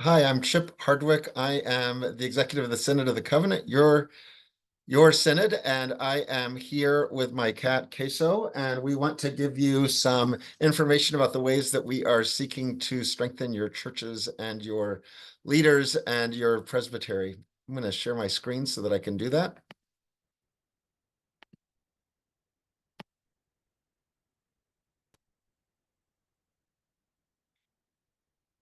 Hi, I'm Chip Hardwick. I am the executive of the Synod of the Covenant, your synod, and I am here with my cat Queso, and we want to give you some information about the ways that we are seeking to strengthen your churches and your leaders and your presbytery. I'm going to share my screen so that I can do that.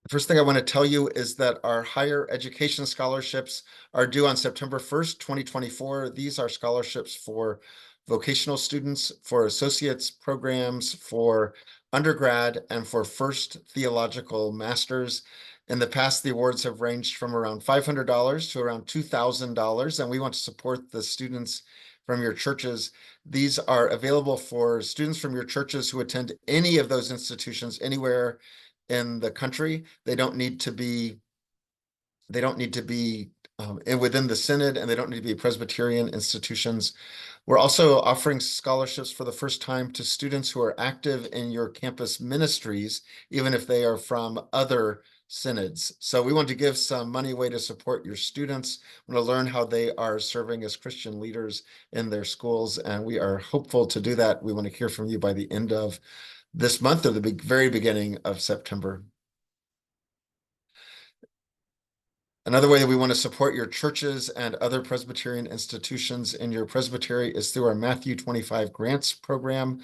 The first thing I want to tell you is that our higher education scholarships are due on September 1st, 2024. These are scholarships for vocational students, for associate's programs, for undergrad, and for first theological masters. In the past, the awards have ranged from around $500 to around $2,000, and we want to support the students from your churches. These are available for students from your churches who attend any of those institutions anywhere in the country. They don't need to be within the synod, and they don't need to be Presbyterian institutions. We're also offering scholarships for the first time to students who are active in your campus ministries, even if they are from other synods. So we want to give some money away to support your students. We want to learn how they are serving as Christian leaders in their schools, and we are hopeful to do that. We want to hear from you by the end of this month or the very beginning of September. Another way that we want to support your churches and other Presbyterian institutions in your presbytery is through our Matthew 25 grants program.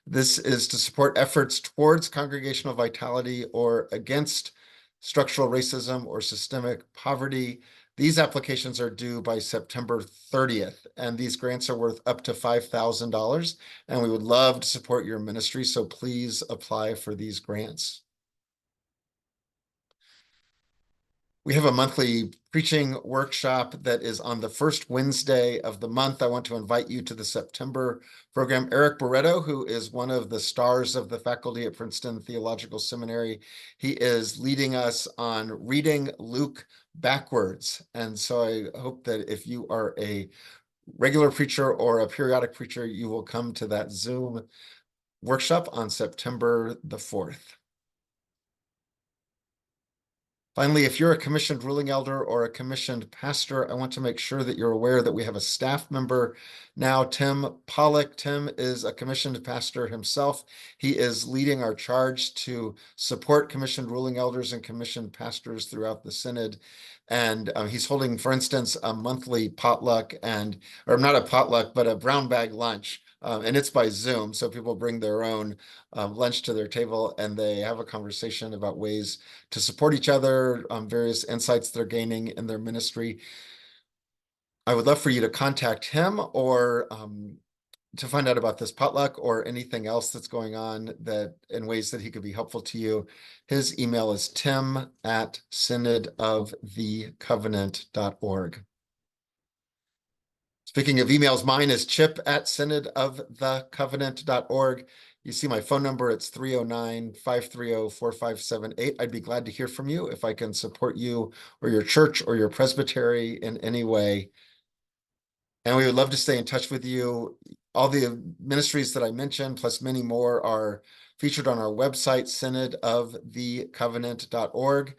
This is to support efforts towards congregational vitality or against structural racism or systemic poverty. These applications are due by September 30th, and these grants are worth up to $5,000, and we would love to support your ministry, so please apply for these grants. We have a monthly preaching workshop that is on the first Wednesday of the month. I want to invite you to the September program. Eric Barreto, who is one of the stars of the faculty at Princeton Theological Seminary, he is leading us on reading Luke backwards. And so I hope that if you are a regular preacher or a periodic preacher, you will come to that Zoom workshop on September the 4th. Finally, if you're a commissioned ruling elder or a commissioned pastor, I want to make sure that you're aware that we have a staff member now, Tim Pollock. Tim is a commissioned pastor himself. He is leading our charge to support commissioned ruling elders and commissioned pastors throughout the synod. And he's holding, for instance, a monthly potluck or not a potluck, but a brown bag lunch. And it's by Zoom, so people bring their own lunch to their table, and they have a conversation about ways to support each other, various insights they're gaining in their ministry. I would love for you to contact him or to find out about this potluck or anything else that's going on in ways that he could be helpful to you. His email is tim@synodofthecovenant.org. Speaking of emails, mine is chip@synodofthecovenant.org. You see my phone number, it's 309-530-4578. I'd be glad to hear from you if I can support you or your church or your presbytery in any way. And we would love to stay in touch with you. All the ministries that I mentioned, plus many more, are featured on our website, synodofthecovenant.org.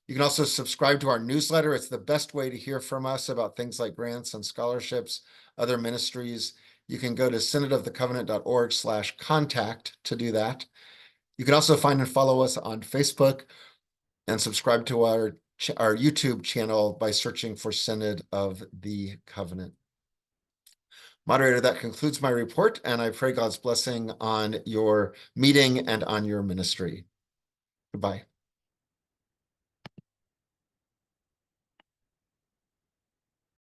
You can also subscribe to our newsletter. It's the best way to hear from us about things like grants and scholarships, other ministries. You can go to synodofthecovenant.org/contact to do that. You can also find and follow us on Facebook and subscribe to our YouTube channel by searching for Synod of the Covenant. Moderator, that concludes my report, and I pray God's blessing on your meeting and on your ministry. Goodbye.